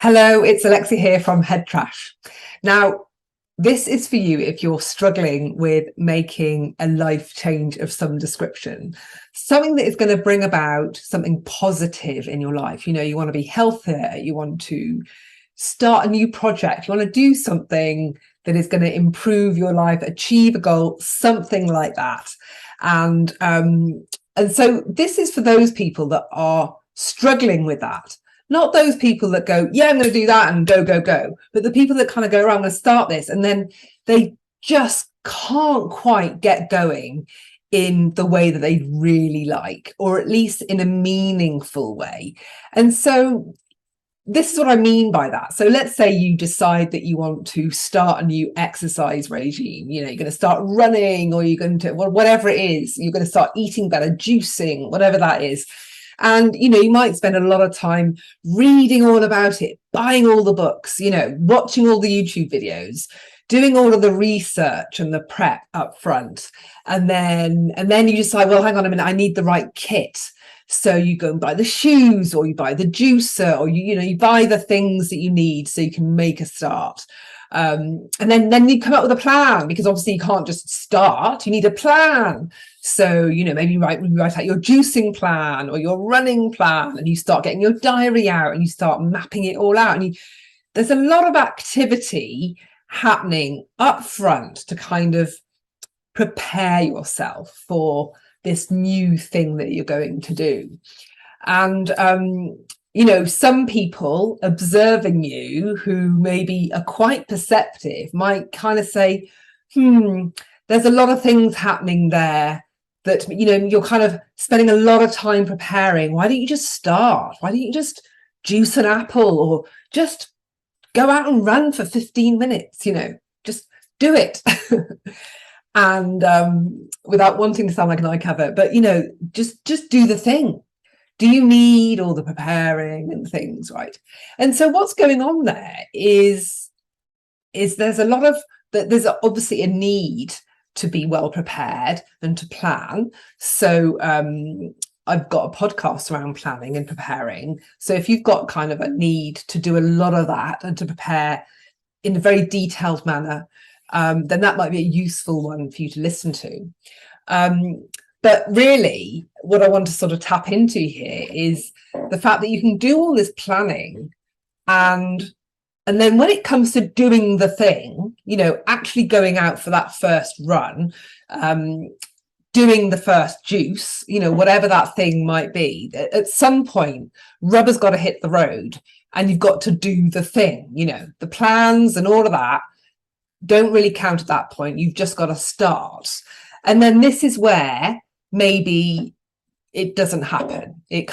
Hello, it's Alexia here from Head Trash. Now, this is for you if you're struggling with making a life change of some description, something that is going to bring about something positive in your life. You know, you want to be healthier, you want to start a new project, you want to do something that is going to improve your life, achieve a goal, something like that. And so this is for those people that are struggling with that. Not those people that go, yeah, I'm going to do that and go, but the people that kind of go, I'm going to start this, and then they just can't quite get going in the way that they really like, or at least in a meaningful way. And so this is what I mean by that. So let's say you decide that you want to start a new exercise regime. You know, you're going to start running, or you're going to, well, whatever it is, you're going to start eating better, juicing, whatever that is. And, you know, you might spend a lot of time reading all about it, buying all the books, you know, watching all the YouTube videos, doing all of the research and the prep up front. And then you decide, well, hang on a minute, I need the right kit. So you go and buy the shoes, or you buy the juicer, or you buy the things that you need so you can make a start. And then you come up with a plan, because obviously you can't just start, you need a plan. So, you know, maybe you write out your juicing plan or your running plan, and you start getting your diary out and you start mapping it all out. And there's a lot of activity happening up front to kind of prepare yourself for this new thing that you're going to do. And you know, some people observing you who maybe are quite perceptive might kind of say, there's a lot of things happening there that, you know, you're kind of spending a lot of time preparing. Why don't you just start? Why don't you just juice an apple, or just go out and run for 15 minutes? You know, just do it. And without wanting to sound like an eye cover, but, you know, just do the thing. Do you need all the preparing and things, right? And so what's going on there is there's a lot of, there's obviously a need to be well prepared and to plan. So I've got a podcast around planning and preparing. So if you've got kind of a need to do a lot of that and to prepare in a very detailed manner, then that might be a useful one for you to listen to. But really, what I want to sort of tap into here is the fact that you can do all this planning, and then when it comes to doing the thing, you know, actually going out for that first run, doing the first juice, you know, whatever that thing might be, at some point, rubber's got to hit the road, and you've got to do the thing. You know, the plans and all of that don't really count at that point. You've just got to start. And then this is where maybe it doesn't happen. It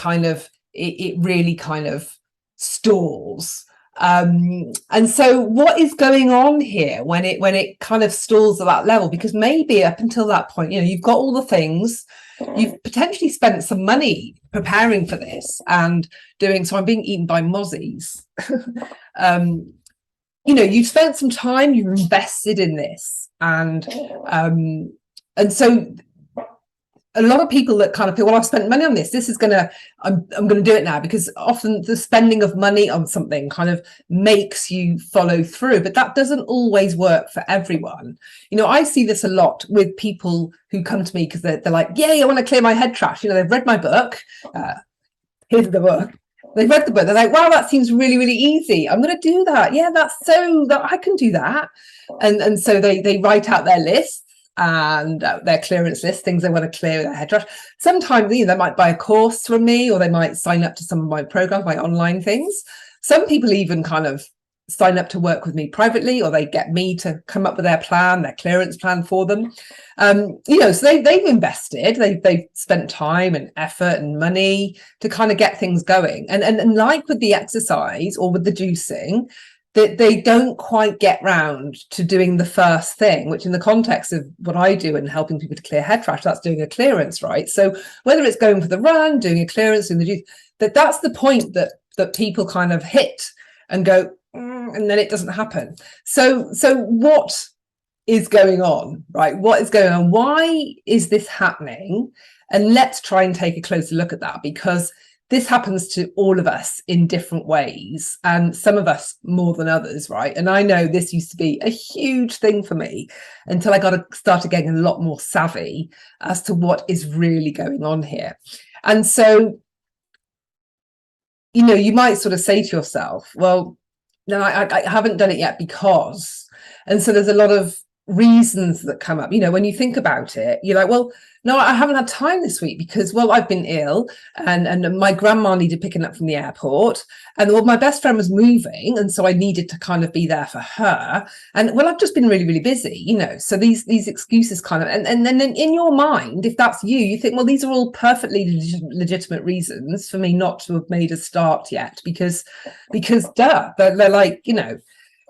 really kind of stalls. And so what is going on here when it kind of stalls at that level? Because maybe up until that point, you know, you've got all the things, you've potentially spent some money preparing for this and doing, so I'm being eaten by mozzies. You know, you've spent some time, you've invested in this, and so a lot of people that kind of feel, well, I've spent money on this, this is gonna, I'm gonna do it now, because often the spending of money on something kind of makes you follow through, but that doesn't always work for everyone. You know, I see this a lot with people who come to me because they're like, yay, I want to clear my head trash. You know, they've read my book. Here's the book. They've read the book. They're like, wow, that seems really, really easy. I'm going to do that. Yeah, that I can do that. And so they write out their lists and their clearance list, things they want to clear with their head trash. Sometimes, you know, they might buy a course from me, or they might sign up to some of my programs, my online things. Some people even kind of sign up to work with me privately, or they get me to come up with their plan, their clearance plan for them. You know, so they've invested, they've spent time and effort and money to kind of get things going. And like with the exercise or with the juicing, that they don't quite get round to doing the first thing, which in the context of what I do and helping people to clear head trash, that's doing a clearance, right? So whether it's going for the run, doing a clearance, doing the juice, that's the point that people kind of hit and go, and then it doesn't happen. So what is going on, right? What is going on? Why is this happening? And let's try and take a closer look at that, because this happens to all of us in different ways, and some of us more than others, right? And I know this used to be a huge thing for me until I got to started getting a lot more savvy as to what is really going on here. And so, you know, you might sort of say to yourself, well, no, I haven't done it yet because, and so there's a lot of reasons that come up. You know, when you think about it, you're like, well, no, I haven't had time this week because, well, I've been ill, and my grandma needed picking up from the airport, and well, my best friend was moving, and so I needed to kind of be there for her, and well, I've just been really, really busy, you know. So these excuses kind of, and then in your mind, if that's you, you think, well, these are all perfectly legitimate reasons for me not to have made a start yet, because duh, they're like, you know.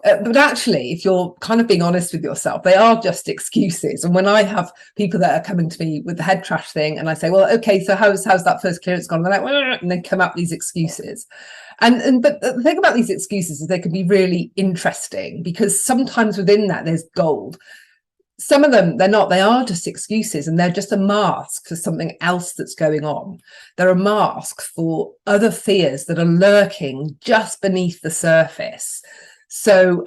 But actually, if you're kind of being honest with yourself, they are just excuses. And when I have people that are coming to me with the head trash thing, and I say, well, okay, so how's that first clearance gone? And they're like, and they come up these excuses. But the thing about these excuses is they can be really interesting, because sometimes within that there's gold. Some of them, they're not, they are just excuses, and they're just a mask for something else that's going on. They're a mask for other fears that are lurking just beneath the surface. So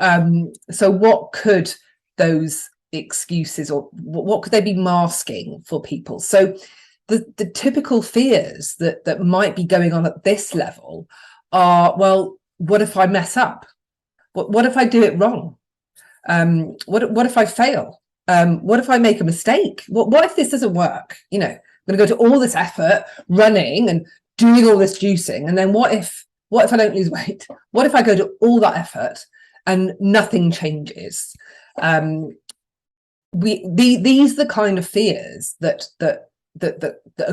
what could those excuses, or what could they be masking for people? So the typical fears that might be going on at this level are, well, what if I mess up? What if I do it wrong? What if I fail? What if I make a mistake? What if this doesn't work? You know, I'm going to go to all this effort running and doing all this juicing, and then what if I don't lose weight? What if I go to all that effort and nothing changes? These are the kind of fears that are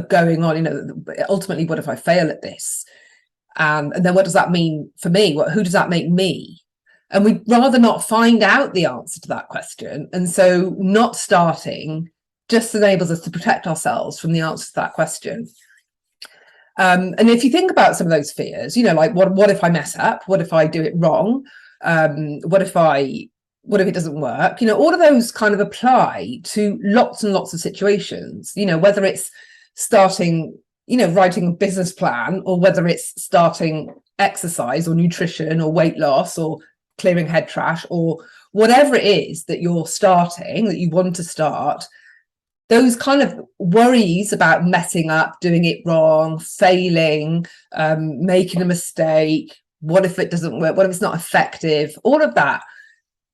going on. You know, ultimately, what if I fail at this? And then what does that mean for me? Who does that make me? And we'd rather not find out the answer to that question. And so not starting just enables us to protect ourselves from the answer to that question. And if you think about some of those fears, you know, like what if I mess up? What if I do it wrong? What if it doesn't work? You know, all of those kind of apply to lots and lots of situations, you know, whether it's starting, you know, writing a business plan, or whether it's starting exercise or nutrition or weight loss or clearing head trash, or whatever it is that you're starting, that you want to start. Those kind of worries about messing up, doing it wrong, failing, making a mistake, what if it doesn't work, what if it's not effective, all of that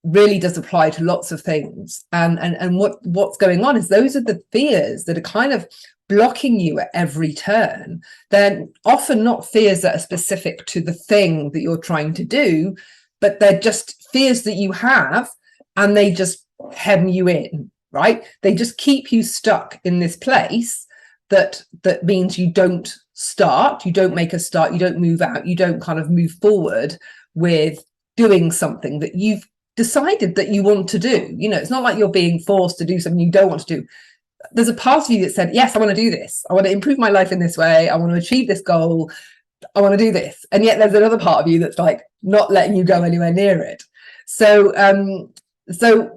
really does apply to lots of things. And what's going on is those are the fears that are kind of blocking you at every turn. They're often not fears that are specific to the thing that you're trying to do, but they're just fears that you have, and they just hem you in, right? They just keep you stuck in this place that means you don't start, you don't make a start, you don't move out, you don't kind of move forward with doing something that you've decided that you want to do. You know, it's not like you're being forced to do something you don't want to do. There's a part of you that said, yes, I want to do this. I want to improve my life in this way. I want to achieve this goal. I want to do this. And yet there's another part of you that's like not letting you go anywhere near it. So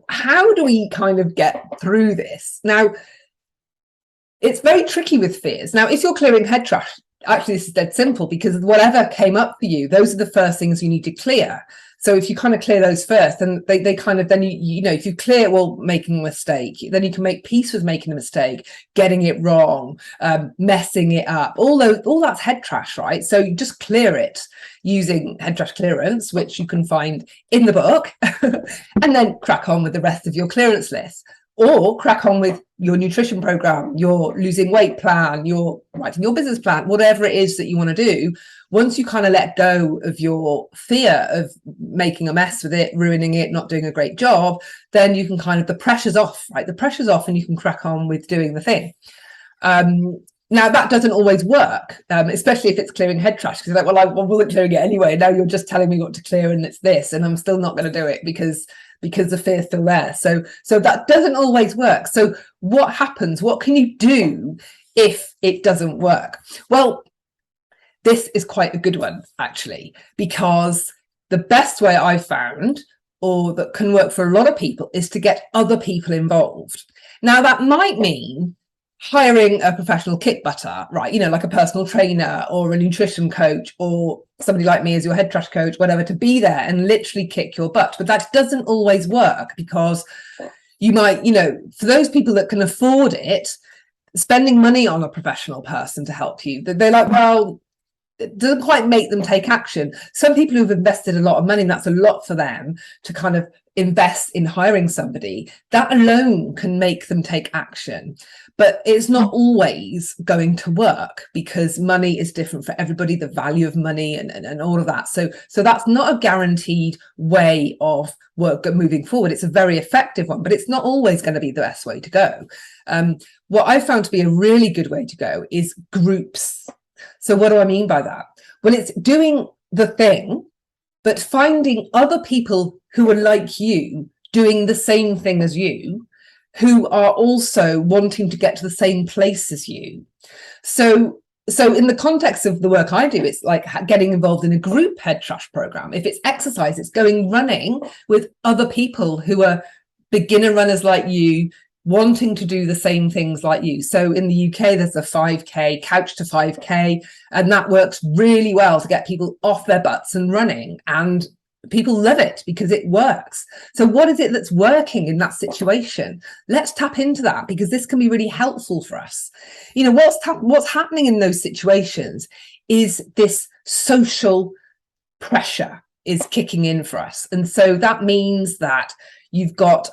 how do we kind of get through this? Now, it's very tricky with fears. Now, if you're clearing head trash, actually this is dead simple, because whatever came up for you, those are the first things you need to clear. So if you kind of clear those first, then they kind of, then you know, if you clear, well, making a mistake, then you can make peace with making a mistake, getting it wrong, messing it up, all that's head trash, right? So you just clear it using head trash clearance, which you can find in the book, and then crack on with the rest of your clearance list. Or crack on with your nutrition program, your losing weight plan, your writing your business plan, whatever it is that you want to do. Once you kind of let go of your fear of making a mess with it, ruining it, not doing a great job, then you can kind of, the pressure's off, right? The pressure's off, and you can crack on with doing the thing. Now, that doesn't always work, especially if it's clearing head trash, because you're like, well, I wasn't clearing it anyway. Now you're just telling me what to clear, and it's this, and I'm still not going to do it because the fear's still there. So that doesn't always work. So what happens? What can you do if it doesn't work? Well, this is quite a good one, actually, because the best way I've found, or that can work for a lot of people, is to get other people involved. Now, that might mean hiring a professional kick butter, right? You know, like a personal trainer or a nutrition coach or somebody like me as your head trash coach, whatever, to be there and literally kick your butt. But that doesn't always work, because you might, you know, for those people that can afford it, spending money on a professional person to help you, they're like, well, it doesn't quite make them take action. Some people who've invested a lot of money, and that's a lot for them to kind of invest in hiring somebody, that alone can make them take action. But it's not always going to work, because money is different for everybody, the value of money and all of that. So that's not a guaranteed way of work moving forward. It's a very effective one, but it's not always going to be the best way to go. What I found to be a really good way to go is groups. So what do I mean by that? Well, it's doing the thing, but finding other people who are like you, doing the same thing as you, who are also wanting to get to the same place as you. So in the context of the work I do, it's like getting involved in a group head trash program. If it's exercise, it's going running with other people who are beginner runners like you, wanting to do the same things like you. So in the UK, there's a 5K, Couch to 5K, and that works really well to get people off their butts and running. And people love it because it works. So what is it that's working in that situation? Let's tap into that, because this can be really helpful for us. You know, what's happening in those situations is this social pressure is kicking in for us. And so that means that you've got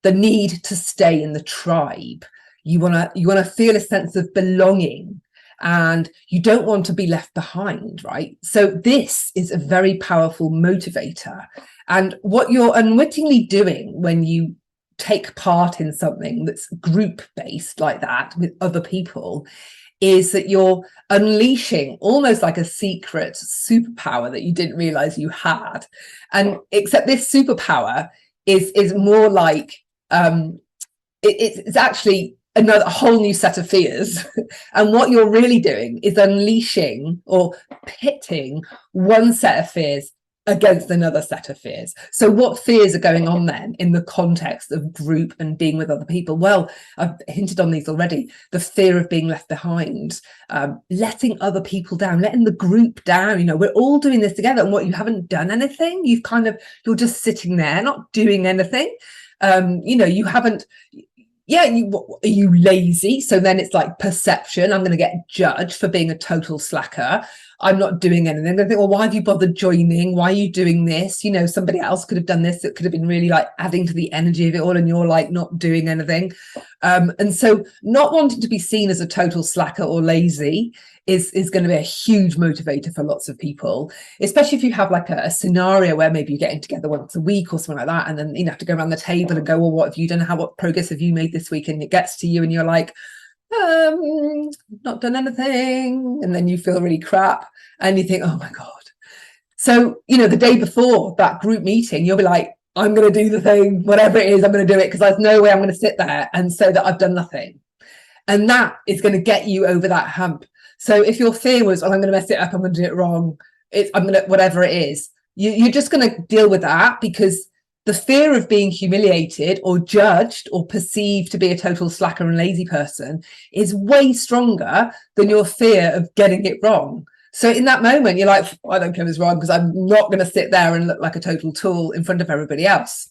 the need to stay in the tribe. You want to feel a sense of belonging, and you don't want to be left behind, right? So this is a very powerful motivator. And what you're unwittingly doing when you take part in something that's group based like that with other people is that you're unleashing almost like a secret superpower that you didn't realize you had. And except this superpower is more like it's actually a whole new set of fears. And what you're really doing is unleashing or pitting one set of fears against another set of fears. So what fears are going on then in the context of group and being with other people? Well, I've hinted on these already. The fear of being left behind, letting other people down, letting the group down. You know, we're all doing this together, and what, you haven't done anything? You're just sitting there not doing anything. You know, you haven't, are you lazy? So then it's like perception. I'm going to get judged for being a total slacker. I'm not doing anything. They think, well, why have you bothered joining? Why are you doing this? You know, somebody else could have done this. It could have been really like adding to the energy of it all, and you're like not doing anything. And so not wanting to be seen as a total slacker or lazy is going to be a huge motivator for lots of people, especially if you have like a scenario where maybe you're getting together once a week or something like that, and then you have to go around the table and go, well, what have you done? What progress have you made this week? And it gets to you and you're like, not done anything. And then you feel really crap and you think, oh my God. So, you know, the day before that group meeting, you'll be like, I'm going to do the thing, whatever it is, I'm going to do it, because there's no way I'm going to sit there and say that I've done nothing. And that is going to get you over that hump. So if your fear was, oh, I'm going to mess it up, I'm going to do it wrong, I'm going to, whatever it is, you're just going to deal with that, because the fear of being humiliated or judged or perceived to be a total slacker and lazy person is way stronger than your fear of getting it wrong. So in that moment, you're like, I don't care if it's wrong, because I'm not going to sit there and look like a total tool in front of everybody else.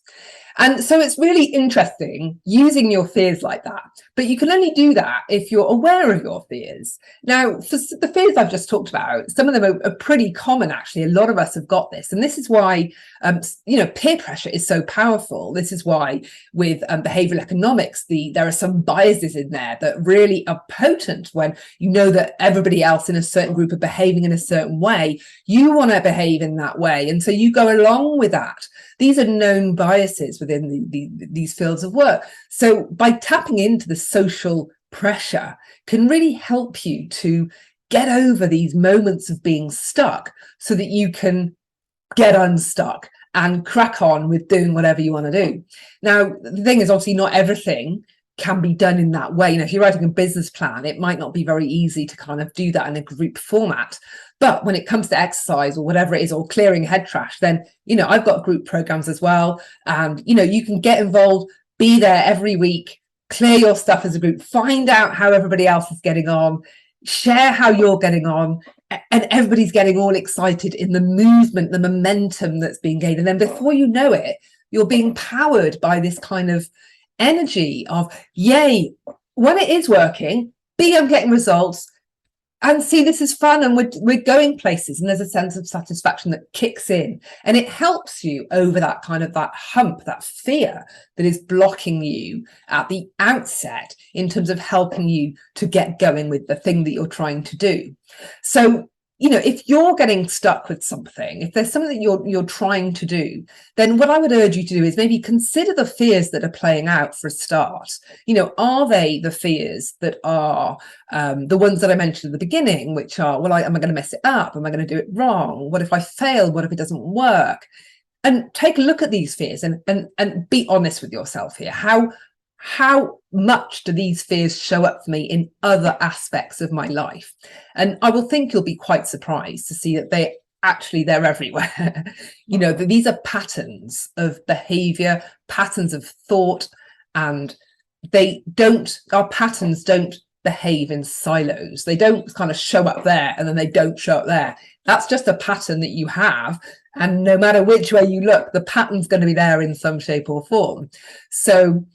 And so it's really interesting using your fears like that. But you can only do that if you're aware of your fears. Now, for the fears I've just talked about, some of them are pretty common, actually. A lot of us have got this. And this is why, peer pressure is so powerful. This is why with behavioral economics, there are some biases in there that really are potent. When you know that everybody else in a certain group are behaving in a certain way, you want to behave in that way. And so you go along with that. These are known biases within these fields of work. So by tapping into the social pressure can really help you to get over these moments of being stuck, so that you can get unstuck and crack on with doing whatever you want to do. Now, the thing is, obviously not everything can be done in that way. You know, if you're writing a business plan, it might not be very easy to kind of do that in a group format. But when it comes to exercise or whatever it is, or clearing head trash, then, you know, I've got group programs as well. And, you know, you can get involved, be there every week, clear your stuff as a group, find out how everybody else is getting on, share how you're getting on, and everybody's getting all excited in the movement, the momentum that's being gained. And then before you know it, you're being powered by this kind of energy of, yay, when it is working, B, I'm getting results, and see, this is fun, and we're going places, and there's a sense of satisfaction that kicks in, and it helps you over that kind of that hump, that fear that is blocking you at the outset in terms of helping you to get going with the thing that you're trying to do. So, you know, if you're getting stuck with something, if there's something that you're trying to do, then what I would urge you to do is maybe consider the fears that are playing out for a start. You know, are they the fears that are the ones that I mentioned at the beginning, which are, well, am I going to mess it up? Am I going to do it wrong? What if I fail? What if it doesn't work? And take a look at these fears and be honest with yourself here. How much do these fears show up for me in other aspects of my life? And I will think you'll be quite surprised to see that they're everywhere. You know, that these are patterns of behavior, patterns of thought, and our patterns don't behave in silos. They don't kind of show up there and then they don't show up there. That's just a pattern that you have. And no matter which way you look, the pattern's going to be there in some shape or form. So,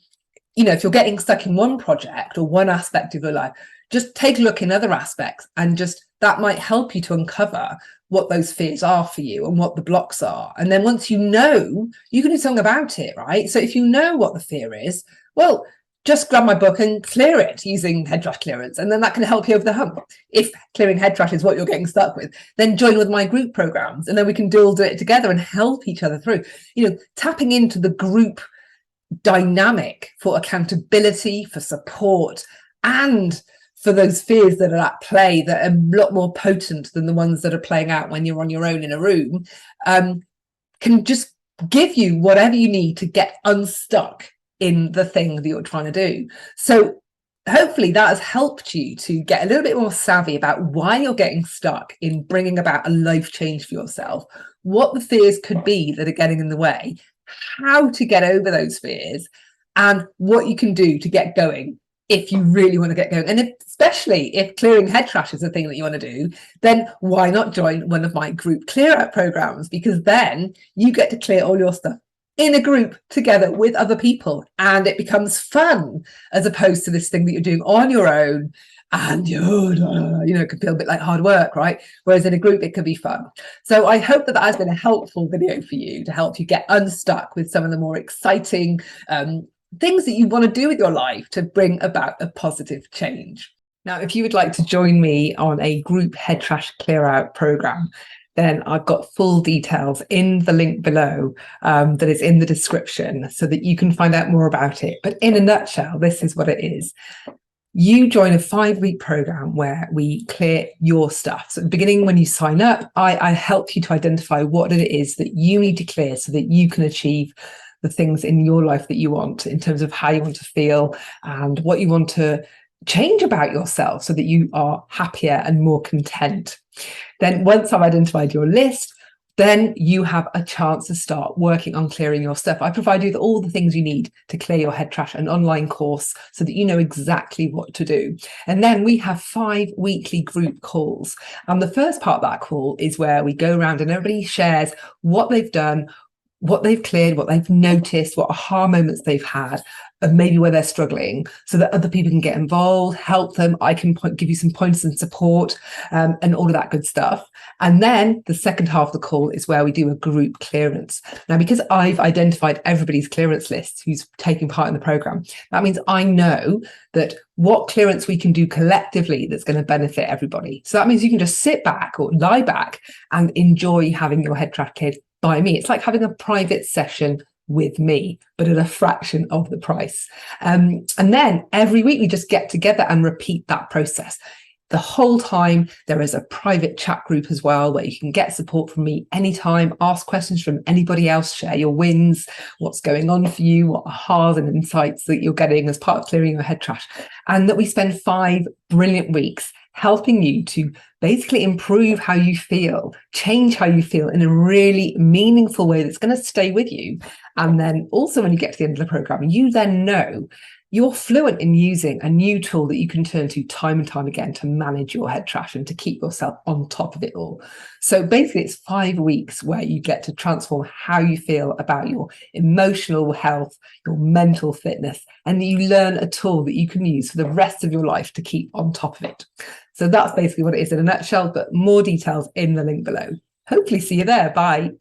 you know, if you're getting stuck in one project or one aspect of your life, just take a look in other aspects, and just that might help you to uncover what those fears are for you and what the blocks are. And then once you know, you can do something about it, right? So if you know what the fear is, well, just grab my book and clear it using head trash clearance, and then that can help you over the hump. If clearing head trash is what you're getting stuck with, then join with my group programs, and then we can all do it together and help each other through. You know, tapping into the group dynamic for accountability, for support, and for those fears that are at play that are a lot more potent than the ones that are playing out when you're on your own in a room, can just give you whatever you need to get unstuck in the thing that you're trying to do. So hopefully that has helped you to get a little bit more savvy about why you're getting stuck in bringing about a life change for yourself, what the fears could be that are getting in the way, how to get over those fears, and what you can do to get going if you really want to get going. And especially if clearing head trash is a thing that you want to do, then why not join one of my group clear out programs? Because then you get to clear all your stuff in a group together with other people, and it becomes fun as opposed to this thing that you're doing on your own, and you know, it can feel a bit like hard work, right? Whereas in a group, it can be fun. So I hope that has been a helpful video for you to help you get unstuck with some of the more exciting things that you want to do with your life to bring about a positive change. Now, if you would like to join me on a group head trash clear out program, then I've got full details in the link below that is in the description, so that you can find out more about it. But in a nutshell, this is what it is. You join a 5-week program where we clear your stuff. So at the beginning, when you sign up, I help you to identify what it is that you need to clear so that you can achieve the things in your life that you want, in terms of how you want to feel and what you want to change about yourself so that you are happier and more content. Then once I've identified your list, then you have a chance to start working on clearing your stuff. I provide you with all the things you need to clear your head trash, an online course so that you know exactly what to do. And then we have 5 weekly group calls. And the first part of that call is where we go around and everybody shares what they've done, what they've cleared, what they've noticed, what aha moments they've had, and maybe where they're struggling, so that other people can get involved, help them. I can give you some points and support and all of that good stuff. And then the second half of the call is where we do a group clearance. Now, because I've identified everybody's clearance list who's taking part in the program, that means I know that what clearance we can do collectively that's going to benefit everybody. So that means you can just sit back or lie back and enjoy having your head trash cleared by me. It's like having a private session with me, but at a fraction of the price. And then every week we just get together and repeat that process. The whole time there is a private chat group as well, where you can get support from me anytime, ask questions from anybody else, share your wins, what's going on for you, what ahas and insights that you're getting as part of clearing your head trash. And that we spend 5 brilliant weeks helping you to basically improve how you feel, change how you feel in a really meaningful way that's going to stay with you. And then also when you get to the end of the program, you then know you're fluent in using a new tool that you can turn to time and time again to manage your head trash and to keep yourself on top of it all. So basically, it's 5 weeks where you get to transform how you feel about your emotional health, your mental fitness, and you learn a tool that you can use for the rest of your life to keep on top of it. So that's basically what it is in a nutshell, but more details in the link below. Hopefully see you there. Bye.